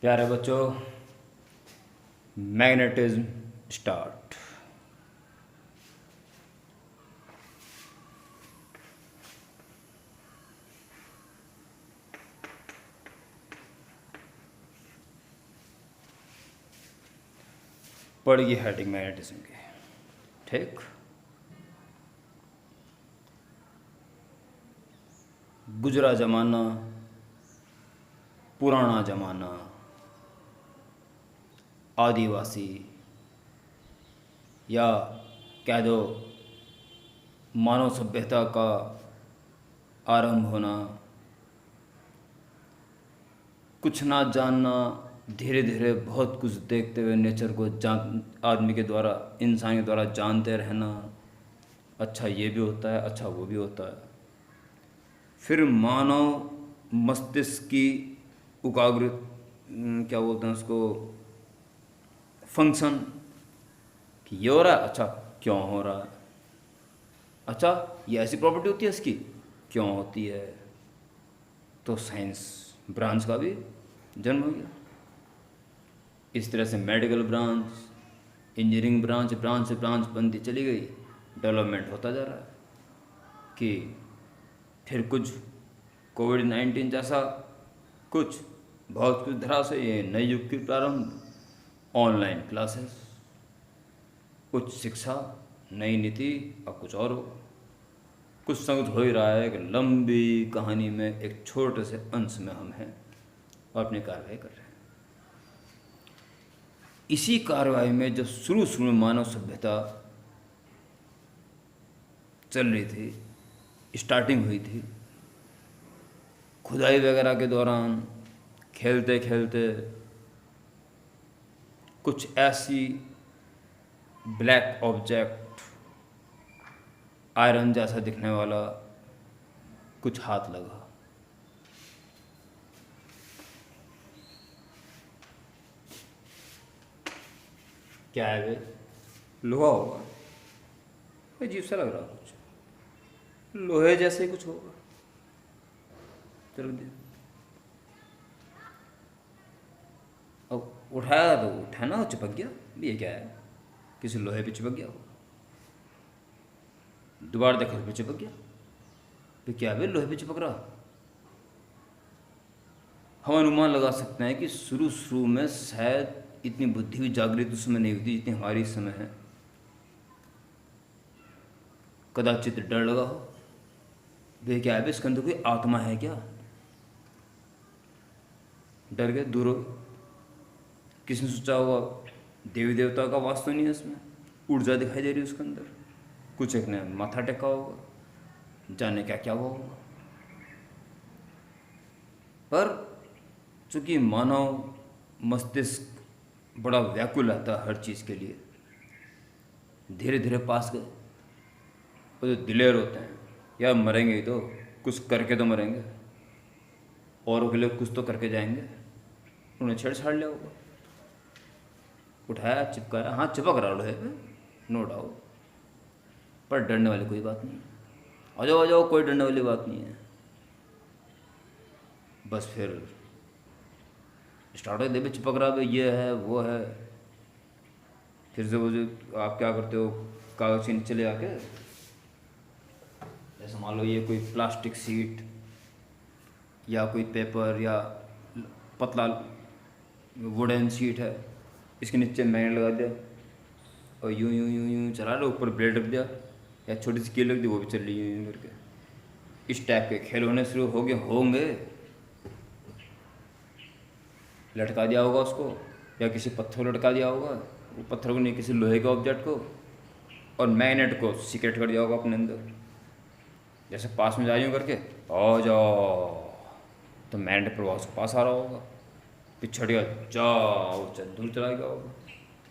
प्यारे बच्चों, magnetism start. पड़ गई हेडिंग मैग्नेटिज्म की। ठीक, गुजरा जमाना, पुराना जमाना, आदिवासी, या कह दो मानव सभ्यता का आरंभ होना, कुछ ना जानना, धीरे धीरे बहुत कुछ देखते हुए नेचर को आदमी के द्वारा, इंसान के द्वारा जानते रहना। अच्छा ये भी होता है, अच्छा वो भी होता है। फिर मानव मस्तिष्क की उकाग्र क्या बोलते हैं उसको, फंक्शन, कि ये हो रहा है, अच्छा क्यों हो रहा है, अच्छा ये ऐसी प्रॉपर्टी होती है इसकी, क्यों होती है। तो साइंस ब्रांच का भी जन्म हो गया। इस तरह से medical branch, engineering branch, branch से ब्रांच बनती चली गई, डेवलपमेंट होता जा रहा है। कि फिर कुछ कोविड-19 जैसा कुछ बहुत कुछ धरा से ये नए युग की प्रारंभ, ऑनलाइन क्लासेस, उच्च शिक्षा, नई नीति, अब कुछ और हो। कुछ समझ हो ही रहा है कि लंबी कहानी में एक छोटे से अंश में हम हैं और अपनी कार्रवाई कर रहे हैं। इसी कार्रवाई में जो शुरू में मानव सभ्यता चल रही थी, स्टार्टिंग हुई थी, खुदाई वगैरह के दौरान खेलते खेलते कुछ ऐसी ब्लैक ऑब्जेक्ट, आयरन जैसा दिखने वाला कुछ हाथ लगा। क्या है वे? लोहा होगा, अजीब सा लग रहा कुछ, लोहे जैसे ही कुछ होगा। चलो दे, अब उठाया तो उठा ना, चिपक गया। ये क्या है? किसी लोहे पे चिपक गया हो। दोबारा देखा पे चिपक गया, तो क्या है? लोहे पे चिपक रहा। हम अनुमान लगा सकते हैं कि शुरू में शायद इतनी बुद्धि भी जागृत उस समय नहीं होती जितनी हमारी इस समय है। कदाचित डर लगा हो, वे क्या है, इसके अंदर कोई आत्मा है क्या? डर गए, दूर हो। किसी ने सोचा होगा देवी देवता का वास्तव नहीं है इसमें, ऊर्जा दिखाई दे रही है उसके अंदर। कुछ एक ने माथा टेका होगा, जाने क्या क्या हुआ होगा। पर चूंकि मानव मस्तिष्क बड़ा व्याकुल रहता है हर चीज़ के लिए, धीरे धीरे पास गए। वो जो दिलेर होते हैं, यार मरेंगे ही तो, कुछ करके तो मरेंगे, औरों के लिए कुछ तो करके जाएंगे। उन्हें छेड़छाड़ लिया होगा, उठाया, चिपकाया। हाँ चिपक रहा लोहे पे, नो डाउट, पर डरने वाली कोई बात नहीं। आ जाओ, कोई डरने वाली बात नहीं है। बस फिर स्टार्ट हो दे, चिपक रहा, ये है वो है। फिर से वो जो आप क्या करते हो, कागज़ के नीचे ले आके, जैसे मान लो ये कोई प्लास्टिक सीट या कोई पेपर या पतला वुडन सीट है, इसके नीचे मैग्नेट लगा दिया और यूं यूं यूं यूं चला लो, ऊपर ब्लेड रख दिया या छोटी सी कील रख दी, वो भी चल रही यूं यूं करके। इस टाइप के खेल होने शुरू हो गए होंगे। लटका दिया होगा उसको, या किसी पत्थर को लटका दिया होगा, वो पत्थर को नहीं, किसी लोहे के ऑब्जेक्ट को, और मैग्नेट को सीक्रेट कर दिया होगा अपने अंदर। जैसे पास में जा रही हूँ करके, आ जाओ, तो मैग्नेट प्रभाव से पास आ रहा होगा, पिछड़ गया, जाओ, चल दूर चला गया होगा।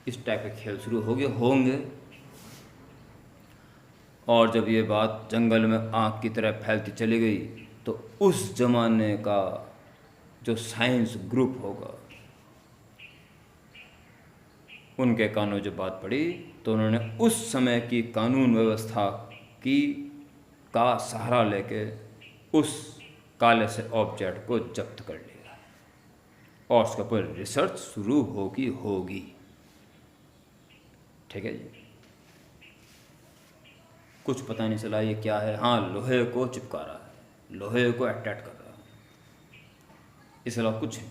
इस टाइप के खेल शुरू हो गए होंगे। और जब ये बात जंगल में आग की तरह फैलती चली गई, तो उस जमाने का जो साइंस ग्रुप होगा, उनके कानों जो बात पड़ी, तो उन्होंने उस समय की कानून व्यवस्था की का सहारा लेके उस काले से ऑब्जेक्ट को जब्त कर लिया। और उसके ऊपर रिसर्च शुरू होगी। ठीक है जी। कुछ पता नहीं चला ये क्या है। हाँ, लोहे को चिपका रहा है, लोहे को अटैच कर रहा है, इसके अलावा कुछ नहीं।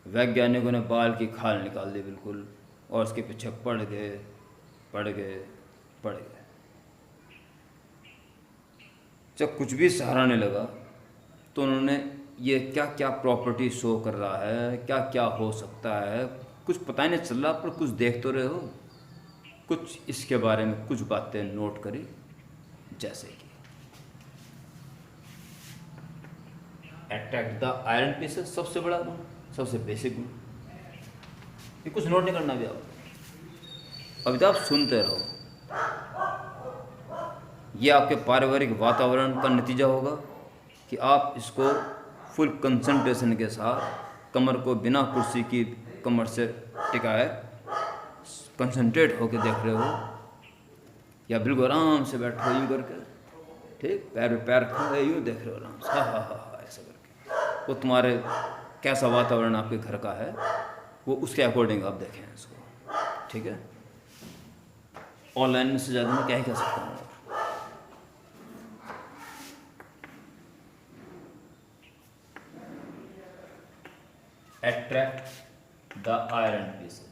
वैज्ञानिकों ने बाल की खाल निकाल दी बिल्कुल, और उसके पीछे पड़ गए पड़ गए पड़ गए। जब कुछ भी सहारा नहीं लगा तो उन्होंने ये क्या क्या प्रॉपर्टी शो कर रहा है, क्या क्या हो सकता है, कुछ पता ही नहीं चल रहा, पर कुछ देख तो रहे हो। कुछ इसके बारे में कुछ बातें नोट करी, जैसे कि अट्रैक्ट द आयरन पीसेस, सबसे बड़ा गुण, सबसे बेसिक गुण। ये कुछ नोट नहीं करना भी आप, अभी तो आप सुनते रहो। ये आपके पारिवारिक वातावरण का नतीजा होगा कि आप इसको फुल कंसंट्रेशन के साथ, कमर को बिना कुर्सी की कमर से टिकाए कंसंट्रेट होकर देख रहे हो, या बिल्कुल आराम से बैठो यूँ करके, ठीक, पैर पे पैर रखो, यूँ देख रहे हो आराम से, हा हा हा ऐसा करके। वो तुम्हारे कैसा वातावरण आपके घर का है, वो उसके अकॉर्डिंग आप देखें इसको। ठीक है, ऑनलाइन में से ज़्यादा मैं क्या ही कह सकता हूँ। Attract the iron pieces.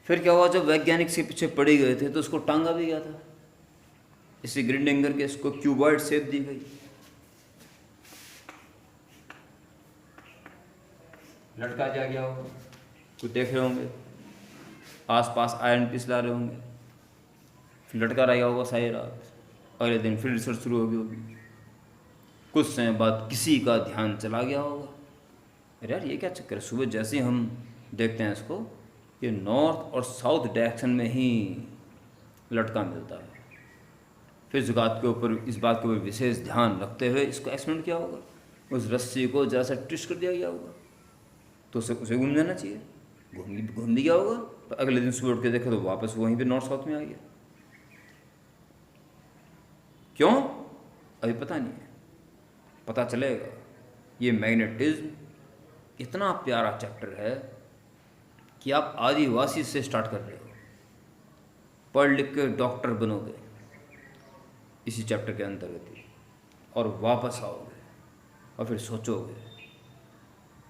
फिर क्या हुआ, जब वैज्ञानिक इसके पीछे पड़ी गए थे तो उसको टांगा भी गया था, इसे ग्रिंडिंग करके इसको क्यूबॉइड शेप दी गई। लटका दिया गया होगा, कुछ देख रहे होंगे, आसपास आयरन पीस ला रहे होंगे, फिर लटका रहा होगा सारी रात। अगले दिन फिर रिसर्च शुरू हो गई होगी। कुछ समय बाद किसी का ध्यान चला गया होगा, अरे यार ये क्या चक्कर है, सुबह जैसे ही हम देखते हैं इसको, ये नॉर्थ और साउथ डायरेक्शन में ही लटका मिलता है। फिर इस बात के ऊपर विशेष ध्यान रखते हुए इसको एक्सपेरिमेंट किया होगा, उस रस्सी को जरा सा ट्विस्ट कर दिया गया होगा, तो उसे घूम जाना चाहिए, घूम भी गया होगा। तो अगले दिन सुबह उठ के देखो तो वापस वहीं पे नॉर्थ साउथ में आ गया। क्यों, अभी पता नहीं है, पता चलेगा। ये मैग्नेटिज्म इतना प्यारा चैप्टर है कि आप आदिवासी से स्टार्ट कर रहे हो, पढ़ लिख के डॉक्टर बनोगे इसी चैप्टर के अंतर्गत ही, और वापस आओगे और फिर सोचोगे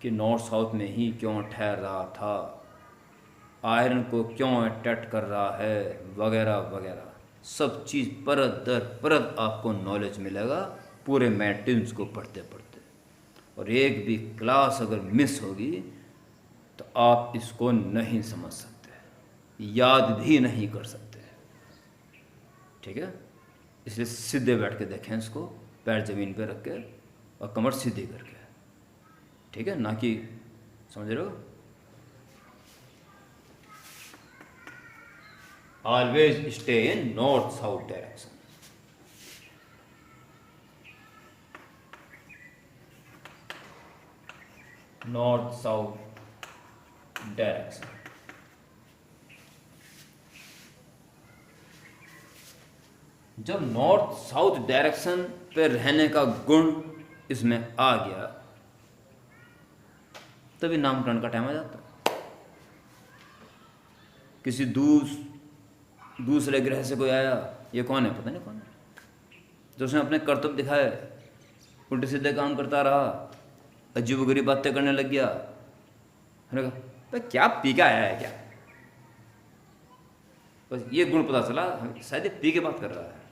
कि नॉर्थ साउथ में ही क्यों ठहर रहा था, आयरन को क्यों अटैच कर रहा है, वगैरह वगैरह। सब चीज़ परत दर परत आपको नॉलेज मिलेगा पूरे मैग्नेटिज्म को पढ़ते पढ़ते। और एक भी क्लास अगर मिस होगी तो आप इसको नहीं समझ सकते, याद भी नहीं कर सकते। ठीक है, इसलिए सीधे बैठ के देखें इसको, पैर ज़मीन पे रख के और कमर सीधी करके। ठीक है, ना कि, समझ रहे हो, always stay in north south direction. North south direction. जब नॉर्थ साउथ डायरेक्शन पे रहने का गुण इसमें आ गया, तभी नामकरण का टाइम आ जाता। किसी दूसरे ग्रह से कोई आया, ये कौन है पता नहीं कौन है, जो उसने अपने कर्तव्य दिखाए, उल्टे सीधे काम करता रहा, अजीबोगरीब बातें करने लग गया। मैंने कहा भाई क्या पी के आया है क्या, बस ये गुण पता चला, शायद ये पी के बात कर रहा है,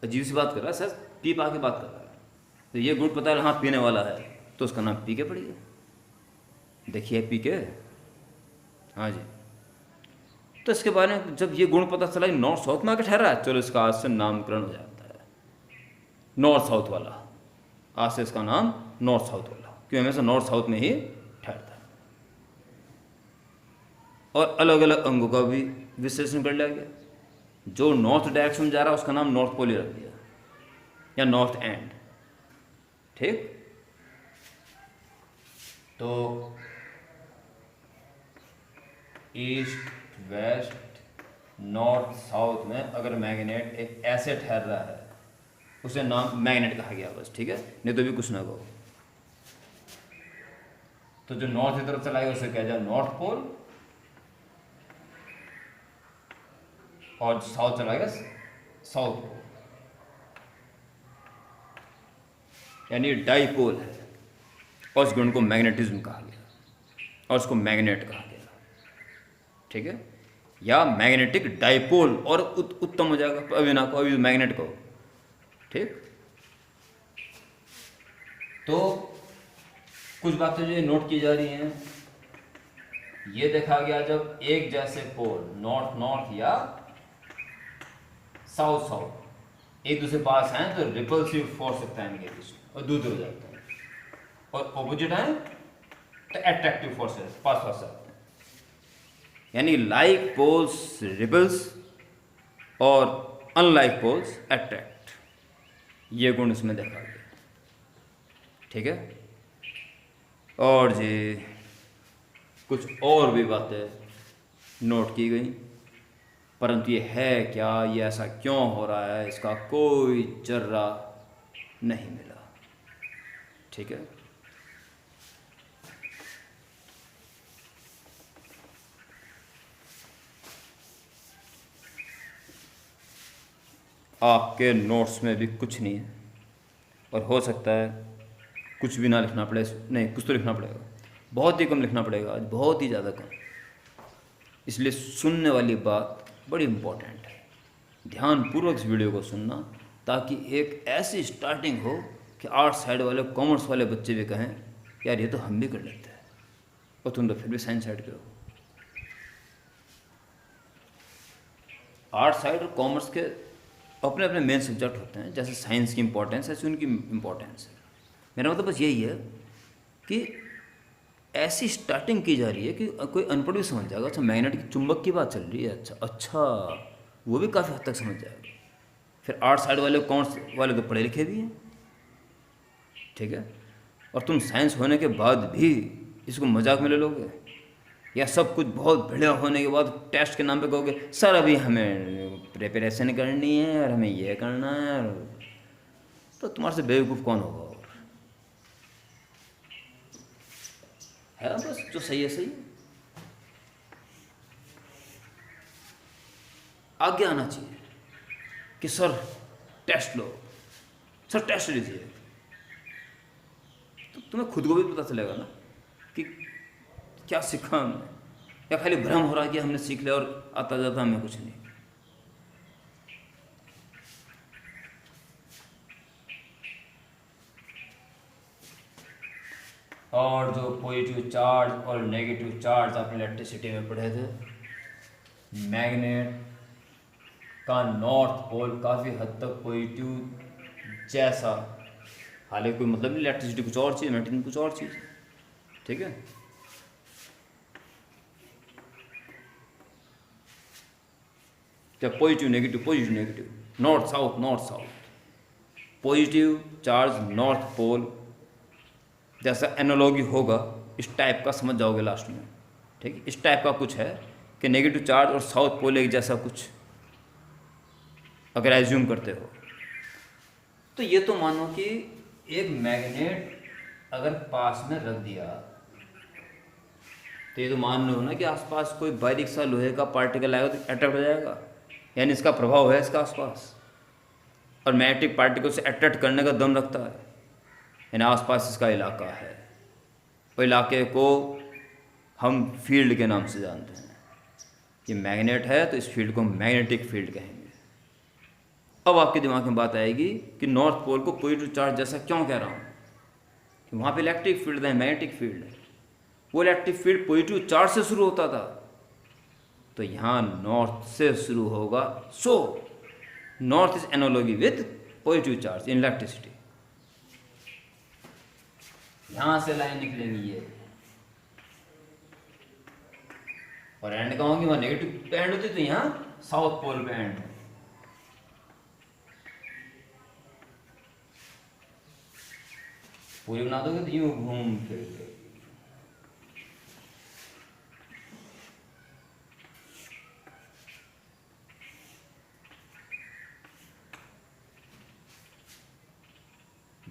अजीब सी बात कर रहा है, शायद पी पा के बात कर रहा है। तो ये गुण पता है, हाँ पीने वाला है, तो उसका नाम पी के पड़ी है। देखिए पी के, हाँ जी। तो इसके बारे में जब ये गुण पता चला नॉर्थ साउथ में आके ठहरा है, चलो इसका आज से नामकरण हो जाता है नॉर्थ साउथ वाला। आज से इसका नाम नॉर्थ साउथ वाला, क्यों, हमेशा नॉर्थ साउथ में ही ठहरता है। और अलग अलग अंगों का भी विश्लेषण कर लिया गया, जो नॉर्थ डायरेक्शन में जा रहा है उसका नाम नॉर्थ पोल ही रख दिया, या नॉर्थ एंड। ठीक, तो ईस्ट वेस्ट नॉर्थ साउथ में अगर मैग्नेट एक ऐसे ठहर रहा है उसे नाम मैग्नेट कहा गया बस, ठीक है, नहीं तो भी कुछ ना कहो। तो जो नॉर्थ की तरफ चला गया उसे कहा जाए नॉर्थ पोल, और साउथ चला गया साउथ पोल, यानी डाईपोल है, और उस गुण को मैग्नेटिज्म कहा गया और उसको मैग्नेट कहा गया, ठीक है, या मैग्नेटिक डाईपोल और उत्तम हो जाएगा, अभी ना कहो, अभी मैग्नेट कहो, ठीक। तो कुछ बातें जो नोट की जा रही हैं, ये देखा गया जब एक जैसे पोल नॉर्थ नॉर्थ या साउथ साउथ एक दूसरे पास हैं तो रिपल्सिव फोर्स लगता है इनके बीच में और दूर हो जाते हैं, और ऑपोजिट हैं तो अट्रैक्टिव फोर्सेस पास पास आते हैं, यानी लाइक पोल्स रिपल्स और अनलाइक पोल्स अट्रैक्ट, ये गुण इसमें देखा गया, ठीक है। और जी कुछ और भी बातें नोट की गई, परंतु ये है क्या, ये ऐसा क्यों हो रहा है, इसका कोई जर्रा नहीं मिला, ठीक है। आपके नोट्स में भी कुछ नहीं है, और हो सकता है कुछ भी ना लिखना पड़े, नहीं कुछ तो लिखना पड़ेगा, बहुत ही कम लिखना पड़ेगा आज, बहुत ही ज़्यादा कम, इसलिए सुनने वाली बात बड़ी इम्पोर्टेंट है, ध्यानपूर्वक इस वीडियो को सुनना, ताकि एक ऐसी स्टार्टिंग हो कि आर्ट साइड वाले कॉमर्स वाले बच्चे भी कहें यार ये तो हम भी कर लेते हैं, और तुम तो फिर भी साइंस साइड के हो। आर्ट साइड और कॉमर्स के अपने अपने मेन सब्जेक्ट होते हैं, जैसे साइंस की इम्पोर्टेंस है ऐसी उनकी इम्पोर्टेंस है। मेरा मतलब बस यही है कि ऐसी स्टार्टिंग की जा रही है कि कोई अनपढ़ भी समझ जाएगा, अच्छा मैग्नेट की चुंबक की बात चल रही है, अच्छा अच्छा, वो भी काफ़ी हद तक समझ जाएगा। फिर आर्ट साइड वाले कॉमर्स वाले तो पढ़े लिखे भी हैं, ठीक है, और तुम साइंस होने के बाद भी इसको मजाक में ले लोगे, या सब कुछ बहुत बढ़िया होने के बाद टेस्ट के नाम पे कहोगे सर अभी हमें प्रिपरेशन करनी है और हमें यह करना है, तो तुम्हारे से बेवकूफ़ कौन होगा, और है बस जो सही है सही, आगे आना चाहिए कि सर टेस्ट लो, सर टेस्ट लीजिए, तो तुम्हें खुद को भी पता चलेगा ना कि क्या सीखा हमने, या खाली भ्रम हो रहा है कि हमने सीख लिया और आता जाता हमें कुछ नहीं। और जो पॉजिटिव चार्ज और नेगेटिव चार्ज आपने इलेक्ट्रिसिटी में पढ़े थे, मैग्नेट का नॉर्थ पोल काफ़ी हद तक पॉजिटिव जैसा, हालांकि कोई मतलब नहीं, इलेक्ट्रिसिटी कुछ और चीज़, मैग्नेटिज्म कुछ और चीज़, ठीक है। Positive negative, north south, positive charge north pole जैसा एनालॉजी होगा, इस टाइप का समझ जाओगे लास्ट में, ठीक है, इस टाइप का कुछ है कि नेगेटिव चार्ज और साउथ पोल एक जैसा कुछ अगर एज्यूम करते हो, तो ये तो मानो कि एक मैग्नेट अगर पास में रख दिया, तो ये तो मान लो ना कि आसपास कोई बारीक सा लोहे का पार्टिकल आएगा तो अट्रैक्ट हो जाएगा, यानी इसका प्रभाव है इसका आसपास, और मैग्नेटिक पार्टिकल से अट्रैक्ट करने का दम रखता है, यानी आसपास इसका इलाका है, वो इलाके को हम फील्ड के नाम से जानते हैं, ये मैग्नेट है तो इस फील्ड को हम मैग्नेटिक फील्ड कहेंगे। अब आपके दिमाग में बात आएगी कि नॉर्थ पोल को पॉजिटिव चार्ज जैसा क्यों कह रहा हूँ, कि वहाँ पे इलेक्ट्रिक फील्ड है, मैग्नेटिक फील्ड है, वो इलेक्ट्रिक फील्ड पॉजिटिव चार्ज से शुरू होता था, तो यहाँ नॉर्थ से शुरू होगा, so north is analogy with positive charge in electricity, यहाँ से लाइन निकलेगी ये, और एंड कहाँ होगी, वहाँ नेगेटिव पे एंड होती, तो यहाँ साउथ पोल पे एंड, पूरी बना दोगे तो यूँ घूम फिर के,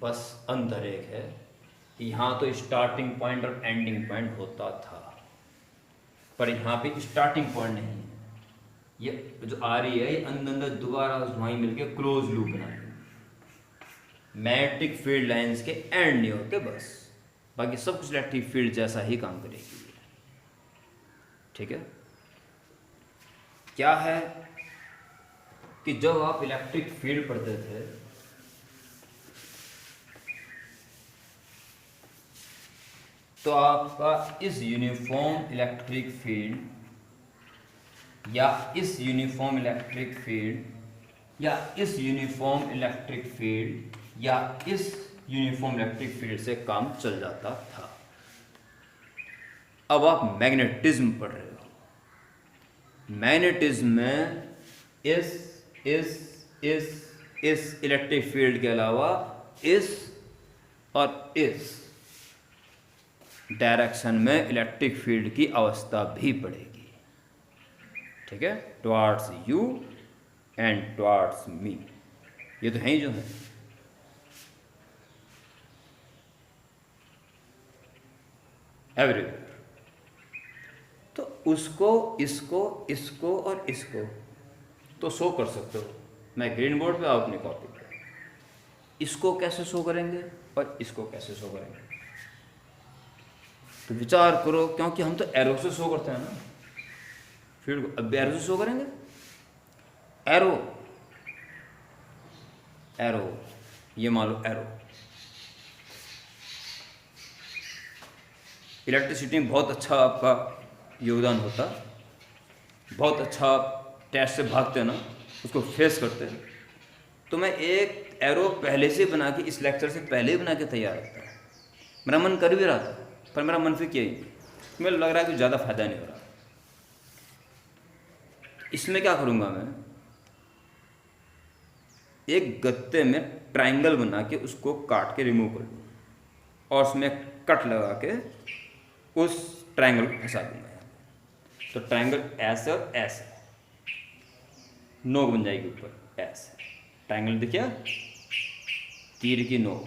बस अंतर एक है कि यहाँ तो स्टार्टिंग पॉइंट और एंडिंग पॉइंट होता था, पर यहाँ पे स्टार्टिंग पॉइंट नहीं है। ये जो आ रही है ये अंदर अंदर दोबारा वहीं मिलके क्लोज लूप बना रही है। मैग्नेटिक फील्ड लाइंस के एंड नहीं होते बस, बाकी सब कुछ इलेक्ट्रिक फील्ड जैसा ही काम करेगी। ठीक है। क्या है कि जब आप इलेक्ट्रिक फील्ड पढ़ते थे तो आपका इस यूनिफॉर्म इलेक्ट्रिक फील्ड या इस यूनिफॉर्म इलेक्ट्रिक फील्ड या इस यूनिफॉर्म इलेक्ट्रिक फील्ड या इस यूनिफॉर्म इलेक्ट्रिक फील्ड से काम चल जाता था। अब आप मैग्नेटिज्म पढ़ रहे हो। मैग्नेटिज्म में इस इलेक्ट्रिक फील्ड के अलावा इस और इस डायरेक्शन में इलेक्ट्रिक फील्ड की अवस्था भी पड़ेगी। ठीक है, टुवार्ड्स यू एंड टुवार्ड्स मी, ये तो है ही जो है। एवरीवेयर। तो उसको, इसको और इसको तो शो कर सकते हो। मैं ग्रीन बोर्ड पे, आप अपनी कॉपी पे। इसको कैसे शो करेंगे और इसको कैसे शो करेंगे, तो विचार करो, क्योंकि हम तो एरो से शो करते हैं ना फील्ड को। अब एरो से शो करेंगे। एरो ये मान लो एरो। इलेक्ट्रिसिटी में बहुत अच्छा आपका योगदान होता, बहुत अच्छा टेस्ट से भागते ना, उसको फेस करते। तो मैं एक एरो पहले से बना के, इस लेक्चर से पहले ही बना के तैयार रखता। मेरा मन कर भी रहा था, पर मेरा मन फिर किया ही, मुझे लग रहा है कि ज़्यादा फायदा नहीं हो रहा। इसमें क्या करूँगा, मैं एक गत्ते में ट्रायंगल बना के उसको काट के रिमूव कर दूँ और उसमें कट लगा के उस ट्रायंगल को फंसा दूंगा। तो ट्रायंगल ऐसे और ऐसे नोक बन जाएगी ऊपर, ऐसे ट्रायंगल दिखिए, तीर की नोक।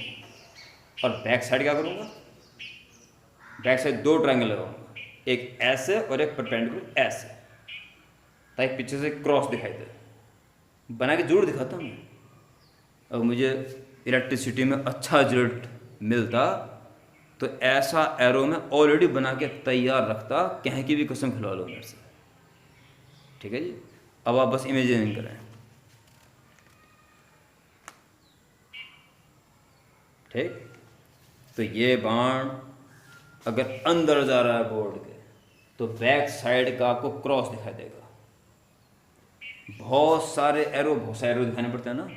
और बैक साइड क्या करूँगा, बैक साइड दो ट्रायंगल लगाऊंगा, एक ऐसे और एक परपेंडिकुलर ऐसे, ताकि पीछे से क्रॉस दिखाई दे। बना के जरूर दिखाता हूँ। अब मुझे इलेक्ट्रिसिटी में अच्छा रिजल्ट मिलता तो ऐसा एरो में ऑलरेडी बना के तैयार रखता, कहीं की भी कसम खिलवा लो मेरे से। ठीक है जी। अब आप बस इमेजिन करें। ठीक, तो ये बाण अगर अंदर जा रहा है बोर्ड के, तो बैक साइड का आपको क्रॉस दिखाई देगा। बहुत सारे एरो दिखाने पड़ते हैं ना,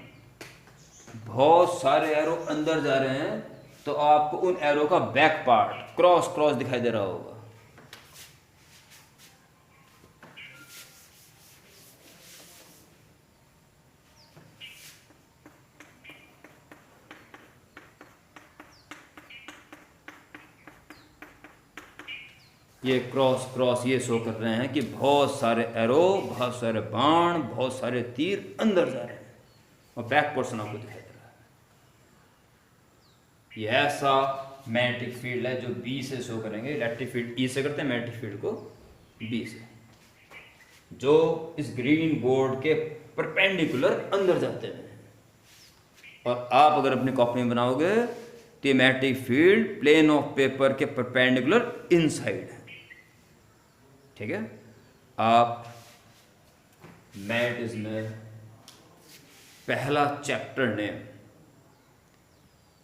बहुत सारे एरो अंदर जा रहे हैं, तो आपको उन एरो का बैक पार्ट क्रॉस दिखाई दे रहा होगा। ये क्रॉस ये शो कर रहे हैं कि बहुत सारे एरो, बहुत सारे बाण, बहुत सारे तीर अंदर जा रहे हैं और बैक पोर्शन आपको दिखाई दे रहा है। ये ऐसा मैग्नेटिक फील्ड है जो बी से शो करेंगे। इलेक्ट्रिक फील्ड ई से करते हैं, मैग्नेटिक फील्ड को बी से, जो इस ग्रीन बोर्ड के परपेंडिकुलर अंदर जाते हैं। और आप अगर अपनी कॉपी में बनाओगे तो magnetic field plane of paper के परपेंडिकुलर इनसाइड है। ठीक है। आप मैग्नेटिज्म में पहला चैप्टर नेम,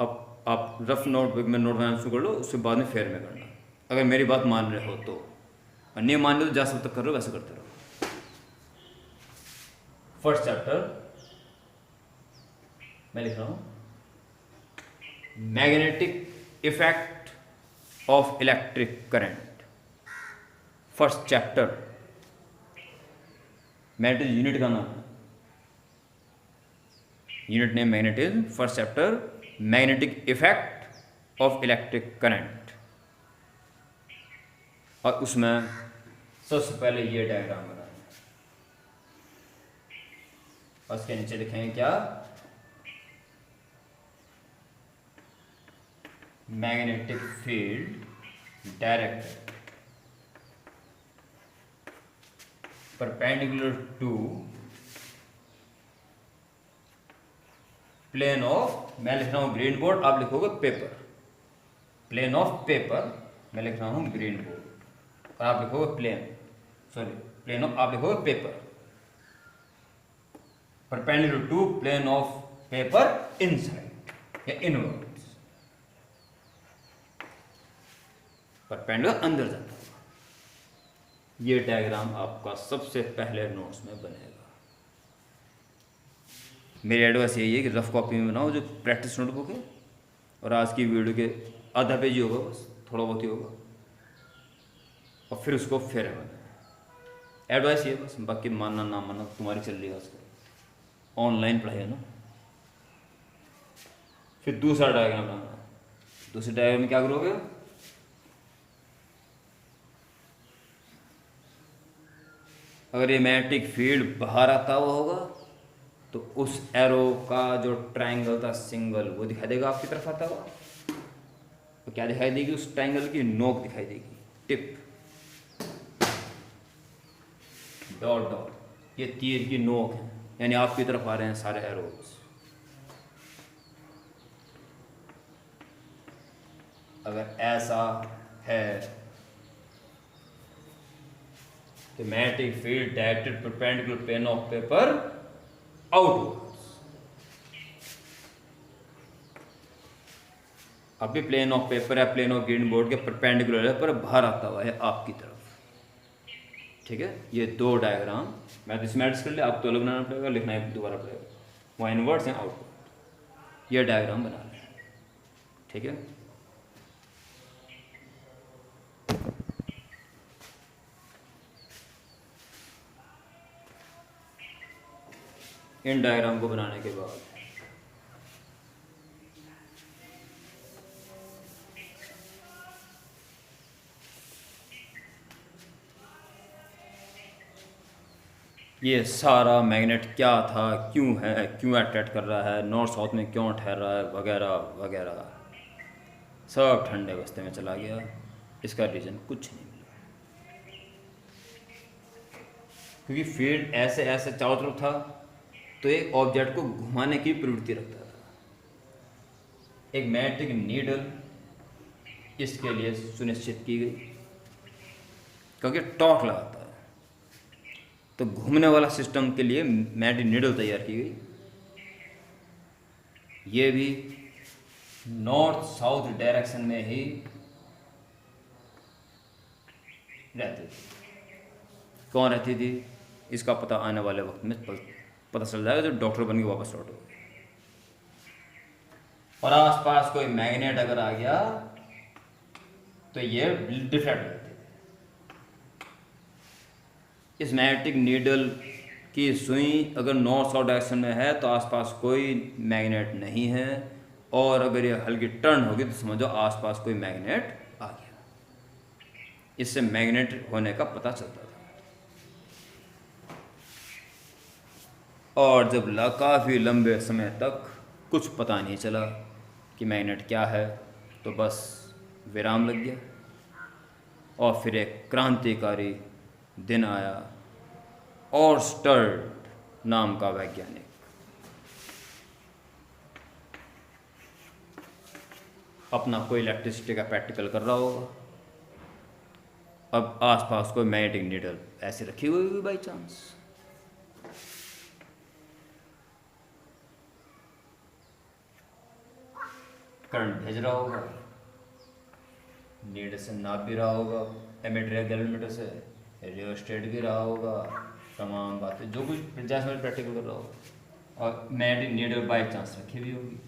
अब आप रफ नोटबुक में नोट बनाना शुरू कर लो, उसके बाद में फेयर में करना, अगर मेरी बात मान रहे हो तो। और नहीं मान रहे तो जैसा तक कर रहे हो वैसे करते रहो। फर्स्ट चैप्टर मैं लिख रहा हूं, magnetic effect of electric current. First chapter, magnetism unit का नाम है, unit name magnetism. First chapter, magnetic effect of electric current. और उसमें सबसे पहले ये डायग्राम बनाएंगे और उसके नीचे लिखेंगे क्या, magnetic field directed perpendicular to plane of, मैं लिख रहा हूं ग्रीन बोर्ड, आप लिखोगे पेपर, प्लेन ऑफ पेपर, मैं लिख रहा हूं ग्रीन बोर्ड और आप लिखोगे प्लेन ऑफ, आप लिखोगे paper, perpendicular to plane of paper inside या इनवर्ड्स, परपेंडिकुलर अंदर जाता है। ये डायग्राम आपका सबसे पहले नोट्स में बनेगा। मेरी एडवाइस यही है कि रफ कॉपी में बनाओ जो प्रैक्टिस नोटबुक है, और आज की वीडियो के आधा पेज ही होगा, बस थोड़ा बहुत ही होगा, और फिर उसको फेर बनाए। एडवाइस ये बस, बाकी मानना ना मानना तुम्हारी चल रही है, उसको ऑनलाइन पढ़ाई है ना। फिर दूसरा डायग्राम बनाना, दूसरे डायग्राम में क्या करोगे, अगर ये मैग्नेटिक फील्ड बाहर आता हुआ होगा तो उस एरो का जो ट्रायंगल था सिंगल, वो दिखाई देगा आपकी तरफ आता हुआ। तो क्या दिखाई देगी, उस ट्रायंगल की नोक दिखाई देगी, टिप, डॉट डॉट, ये तीर की नोक है, यानी आपकी तरफ आ रहे हैं सारे एरोज। अगर ऐसा है तो magnetic field directed perpendicular plane of paper outwards. अब भी प्लेन ऑफ पेपर या प्लेन ऑफ ग्रीन बोर्ड के परपेंडिकुलर है, पर बाहर आता हुआ है आपकी तरफ। ठीक है, ये दो डायग्राम मैथमेटिक्स कर ले, आप तो अलग बनाना पड़ेगा, लिखना है दोबारा पड़ेगा, वहाँ इनवर्ड्स हैं आउटवर्ड, ये डायग्राम बना लें। ठीक है, इन डायग्राम को बनाने के बाद ये सारा मैग्नेट क्या था, क्यों है, क्यों अट्रैक्ट कर रहा है, नॉर्थ साउथ में क्यों ठहर रहा है, वगैरह वगैरह, सब ठंडे बस्ते में चला गया। इसका रीज़न कुछ नहीं मिला, क्योंकि फील्ड ऐसे ऐसे चारों तरफ था, तो एक ऑब्जेक्ट को घुमाने की प्रवृत्ति रखता था। एक मैग्नेटिक नीडल इसके लिए सुनिश्चित की गई, क्योंकि टॉर्क लगाता है, तो घूमने वाला सिस्टम के लिए मैग्नेटिक नीडल तैयार की गई। ये भी नॉर्थ साउथ डायरेक्शन में ही रहती थी। कौन रहती थी, इसका पता आने वाले वक्त में पता चल जाएगा जब डॉक्टर बन के वापस लौटो। और आसपास कोई मैग्नेट अगर आ गया तो ये डिफ्लेक्ट करते थे। इस मैग्नेटिक नीडल की सुई अगर नॉर्थ साउथ डायरेक्शन में है तो आसपास कोई मैग्नेट नहीं है, और अगर ये हल्की टर्न होगी तो समझो आसपास कोई मैग्नेट आ गया। इससे मैग्नेट होने का पता चलता था। और जब काफ़ी लंबे समय तक कुछ पता नहीं चला कि मैग्नेट क्या है, तो बस विराम लग गया। और फिर एक क्रांतिकारी दिन आया, ऑर्स्टर्ड नाम का वैज्ञानिक, अपना कोई इलेक्ट्रिसिटी का प्रैक्टिकल कर रहा होगा। अब आसपास कोई मैग्नेटिक नीडल ऐसे रखी हुई होगी बाई चांस, करंट भेज रहा होगा, नीडल से नाप भी रहा होगा, एमीटर या गैलोमीटर से रियोस्टेट भी रहा होगा, तमाम बातें जो कुछ जैसे मैं प्रैक्टिकल कर रहा होगा, और मैग्नेटिक नीडल बाई चांस रखी हुई होगी।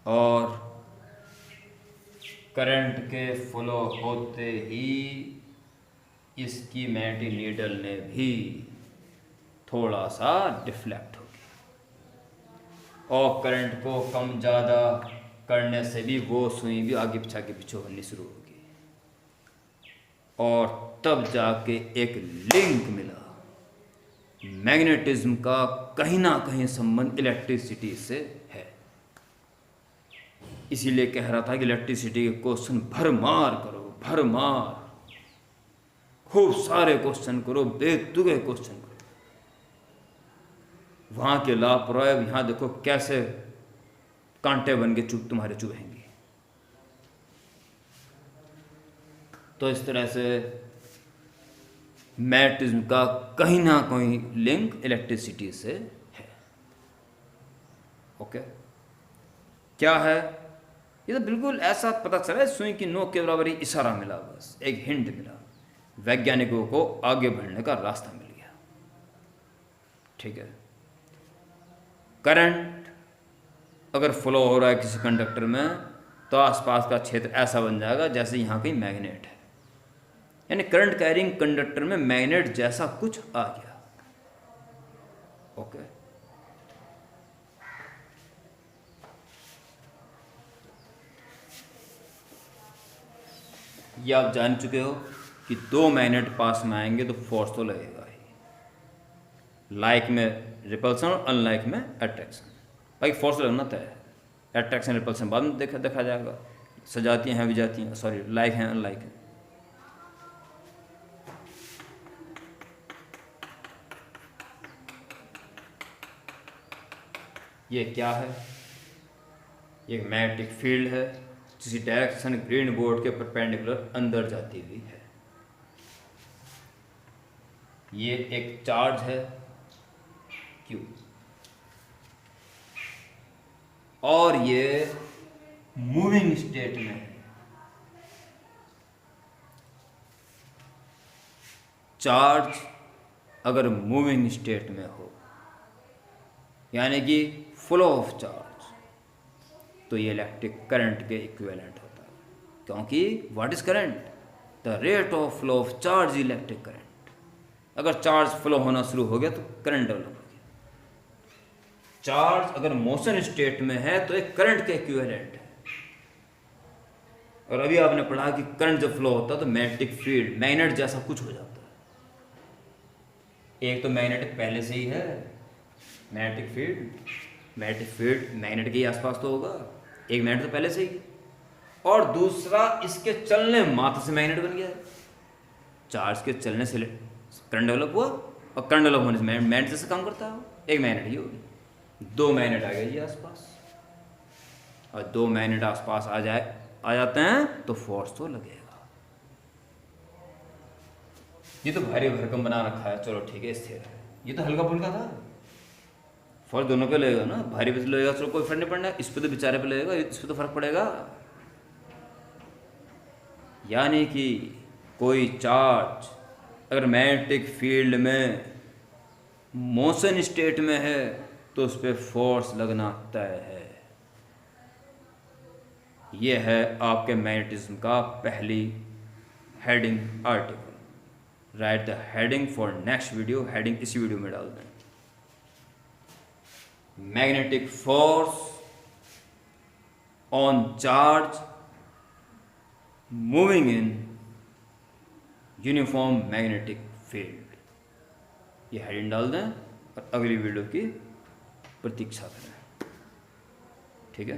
और करंट के फ्लो होते ही इसकी मैग्नेटिक नीडल ने भी थोड़ा सा डिफ्लेक्ट हो गया, और करंट को कम ज़्यादा करने से भी वो सुई भी आगे पिछा के पीछे होनी शुरू होगी, और तब जाके एक लिंक मिला, मैग्नेटिज्म का कहीं ना कहीं संबंध इलेक्ट्रिसिटी से है। इसीलिए कह रहा था कि इलेक्ट्रिसिटी के क्वेश्चन भरमार करो, भरमार, खूब सारे क्वेश्चन करो, बेतुके क्वेश्चन करो। वहाँ के लापरवाही यहाँ देखो कैसे कांटे बन के तुम्हारे चुभेंगे। तो इस तरह से मैग्नेटिज्म का कहीं ना कहीं लिंक इलेक्ट्रिसिटी से है। ओके, क्या है ये? तो बिल्कुल ऐसा पता चला, सुई की नोक के बराबर ही इशारा मिला, बस एक हिंट मिला, वैज्ञानिकों को आगे बढ़ने का रास्ता मिल गया। ठीक है, करंट अगर फ्लो हो रहा है किसी कंडक्टर में तो आसपास का क्षेत्र ऐसा बन जाएगा जैसे यहाँ कहीं मैग्नेट है, यानी करंट कैरिंग कंडक्टर में मैग्नेट जैसा कुछ आ गया। ओके, ये आप जान चुके हो कि दो मैग्नेट पास में आएंगे तो फोर्स तो लगेगा ही, लाइक में रिपल्सन और अनलाइक में अट्रैक्शन। भाई फोर्स लगना तय है, अट्रैक्शन रिपल्सन बाद में देखा जाएगा, सजाती हैं विजाती हैं, सॉरी लाइक हैं अनलाइक हैं। ये क्या है? ये मैग्नेटिक फील्ड है, जिसकी डायरेक्शन ग्रीन बोर्ड के परपेंडिकुलर अंदर जाती हुई है। ये एक चार्ज है Q, और ये मूविंग स्टेट में है। चार्ज अगर मूविंग स्टेट में हो, यानी कि फ्लो ऑफ चार्ज, तो ये इलेक्ट्रिक करंट के इक्विवेलेंट होता है, क्योंकि what is current? The rate of flow of charge electric current. अगर चार्ज फ्लो होना शुरू हो गया तो करंट डेवलप हो गया। चार्ज अगर मोशन स्टेट में है तो एक करंट के इक्विवेलेंट है। और अभी आपने पढ़ा कि करंट जब फ्लो होता है तो मैग्नेटिक फील्ड, मैग्नेट जैसा कुछ हो जाता है। एक तो मैग्नेटिक पहले से ही है, मैग्नेटिक फील्ड मैग्नेट के आसपास तो होगा, एक मैग्नेट तो पहले से ही, और दूसरा इसके चलने मात्र से मैग्नेट बन गया। चार्ज के चलने से करंट डेवलप हुआ, और करंट डेवलप होने से मैग्नेट जैसे काम करता है, एक मैग्नेट ही होगी। दो मैग्नेट आ गए ये आसपास, और दो मैग्नेट आसपास आ जाते हैं तो फोर्स तो लगेगा। ये तो भारी भरकम बना रखा है, चलो ठीक है, स्थिर है। ये तो हल्का फुल्का था, फर्क दोनों पे लगेगा ना, भारी पे लगेगा चलो कोई फर्क नहीं पड़ना, इस पे तो बेचारे पे लगेगा, इस पे तो फर्क पड़ेगा। यानी कि कोई चार्ज अगर मैग्नेटिक फील्ड में मोशन स्टेट में है तो उस पर फोर्स लगना तय है। यह है आपके मैग्नेटिज्म का पहली heading article. Right the heading for next video, heading इसी वीडियो में डाल दें। Magnetic force on charge moving in uniform magnetic field, ये हेडिंग डाल दें और अगली वीडियो की प्रतीक्षा करें। ठीक है।